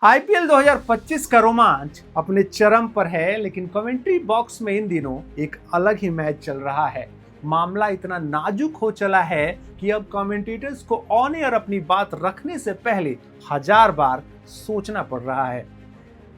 IPL 2025 का रोमांच अपने चरम पर है, लेकिन कमेंट्री बॉक्स में इन दिनों एक अलग ही मैच चल रहा है। मामला इतना नाजुक हो चला है कि अब कमेंटेटर्स को ऑन एयर अपनी बात रखने से पहले 1000 बार सोचना पड़ रहा है।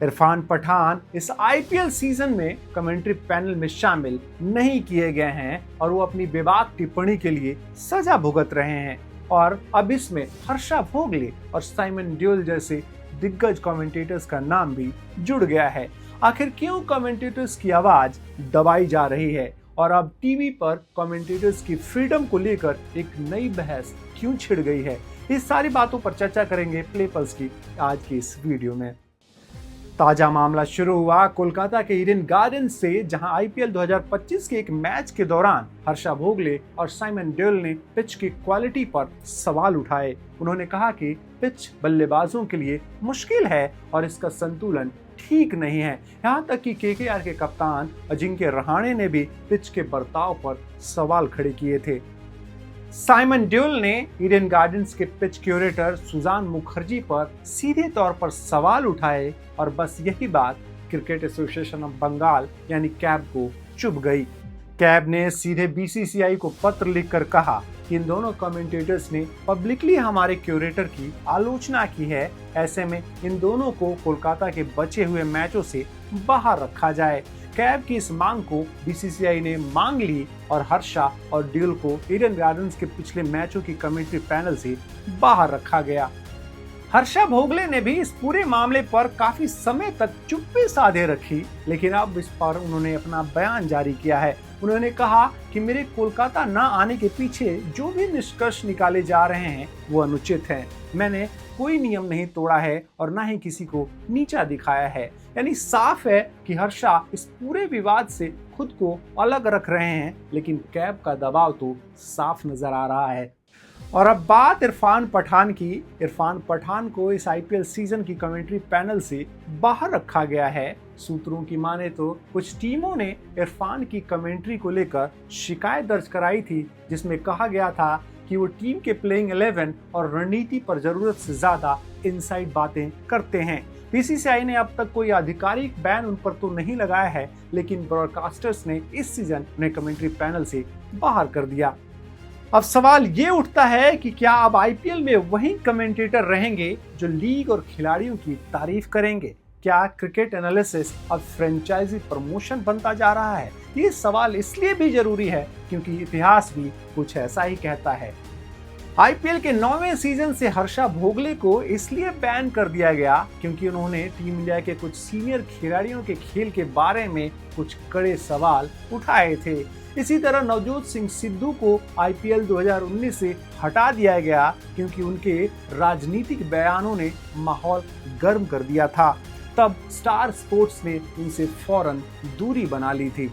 इरफान पठान इस आईपीएल सीजन में कमेंट्री पैनल में शामिल नहीं किए गए हैं और वो अपनी बेबाक टिप्पणी के लिए सजा भुगत रहे हैं। और अब इसमें हर्षा भोगले और साइमन ड्यूल जैसे दिग्गज कमेंटेटर्स का नाम भी जुड़ गया है। आखिर क्यों कमेंटेटर्स की आवाज दबाई जा रही है और अब टीवी पर कमेंटेटर्स की फ्रीडम को लेकर एक नई बहस क्यों छिड़ गई है, इस सारी बातों पर चर्चा करेंगे प्ले पल्स की आज की इस वीडियो में। ताजा मामला शुरू हुआ कोलकाता के ईडन गार्डन्स से, जहां आईपीएल 2025 के एक मैच के दौरान हर्षा भोगले और साइमन ड्यूल ने पिच की क्वालिटी पर सवाल उठाए। उन्होंने कहा कि पिच बल्लेबाजों के लिए मुश्किल है और इसका संतुलन ठीक नहीं है। यहाँ तक कि केकेआर के कप्तान अजिंक्य रहाणे ने भी पिच के बर्ताव पर सवाल खड़े किए थे। साइमन ड्यूल ने ईडन गार्डन्स के पिच क्यूरेटर सुजान मुखर्जी पर सीधे तौर पर सवाल उठाए और बस यही बात क्रिकेट एसोसिएशन ऑफ बंगाल यानी कैब को चुभ गई। कैब ने सीधे बीसीसीआई को पत्र लिखकर कहा कि इन दोनों कमेंटेटर्स ने पब्लिकली हमारे क्यूरेटर की आलोचना की है। ऐसे में इन दोनों को कोलकाता के बचे हुए मैचों से बाहर रखा जाए। कैब की इस मांग को बीसीसीआई ने मांग ली और हर्षा और ड्यूल को ईडन गार्डन्स के पिछले मैचों की कमेंट्री पैनल से बाहर रखा गया। हर्षा भोगले ने भी इस पूरे मामले पर काफी समय तक चुप्पी साधे रखी, लेकिन अब इस पर उन्होंने अपना बयान जारी किया है। उन्होंने कहा कि मेरे कोलकाता न आने के पीछे जो भी निष्कर्ष निकाले जा रहे हैं वो अनुचित हैं। मैंने कोई नियम नहीं तोड़ा है और ना ही किसी को नीचा दिखाया है। यानी साफ है कि हर्षा इस पूरे विवाद से खुद को अलग रख रहे हैं, लेकिन कैब का दबाव तो साफ नजर आ रहा है। और अब बात इरफान पठान की। इरफान पठान को इस आईपीएल सीजन की कमेंट्री पैनल से बाहर रखा गया है। सूत्रों की माने तो कुछ टीमों ने इरफान की कमेंट्री को लेकर शिकायत दर्ज कराई थी, जिसमें कहा गया था कि वो टीम के प्लेइंग 11 और रणनीति पर जरूरत से ज्यादा इनसाइड बातें करते हैं। बीसीसीआई ने अब तक कोई आधिकारिक बैन उन पर तो नहीं लगाया है, लेकिन ब्रॉडकास्टर्स ने इस सीजन उन्हें कमेंट्री पैनल से बाहर कर दिया। अब सवाल ये उठता है कि क्या अब आईपीएल में वही कमेंटेटर रहेंगे जो लीग और खिलाड़ियों की तारीफ करेंगे? क्या क्रिकेट एनालिसिस अब फ्रेंचाइजी प्रमोशन बनता जा रहा है? ये सवाल इसलिए भी जरूरी है क्योंकि इतिहास भी कुछ ऐसा ही कहता है। आईपीएल के 9वें सीजन से हर्षा भोगले को इसलिए बैन कर दिया गया क्योंकि उन्होंने टीम इंडिया के कुछ सीनियर खिलाड़ियों के खेल के बारे में कुछ कड़े सवाल उठाए थे। इसी तरह नवजोत सिंह सिद्धू को आईपीएल 2019 से हटा दिया गया क्योंकि उनके राजनीतिक बयानों ने माहौल गर्म कर दिया था। तब स्टार स्पोर्ट्स ने उनसे फौरन दूरी बना ली थी।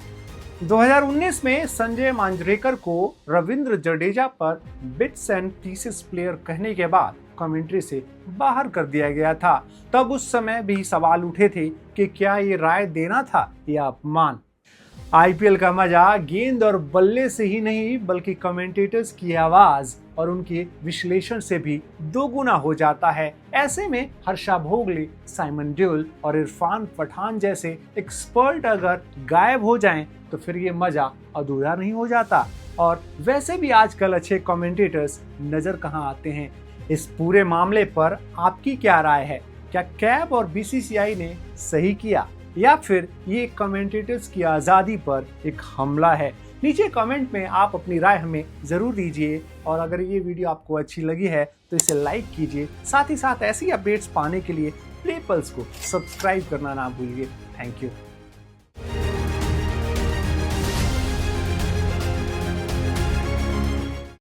2019 में संजय मांजरेकर को रविंद्र जडेजा पर बिट्स एंड पीसेस प्लेयर कहने के बाद कमेंट्री से बाहर कर दिया गया था। तब उस समय भी सवाल उठे थे कि क्या ये राय देना था या अपमान। आईपीएल का मजा गेंद और बल्ले से ही नहीं बल्कि कमेंटेटर्स की आवाज और उनके विश्लेषण से भी दोगुना हो जाता है। ऐसे में हर्षा भोगले, साइमन ड्यूल और इरफान पठान जैसे एक्सपर्ट अगर गायब हो जाएं तो फिर ये मजा अधूरा नहीं हो जाता। और वैसे भी आजकल अच्छे कमेंटेटर्स नजर कहाँ आते हैं। इस पूरे मामले पर आपकी क्या राय है? क्या कैब और बीसीसीआई ने सही किया या फिर ये कमेंटेटर्स की आज़ादी पर एक हमला है? नीचे कमेंट में आप अपनी राय हमें ज़रूर दीजिए और अगर ये वीडियो आपको अच्छी लगी है तो इसे लाइक कीजिए। साथ ही साथ ऐसी अपडेट्स पाने के लिए प्ले पल्स को सब्सक्राइब करना ना भूलिए। Thank you.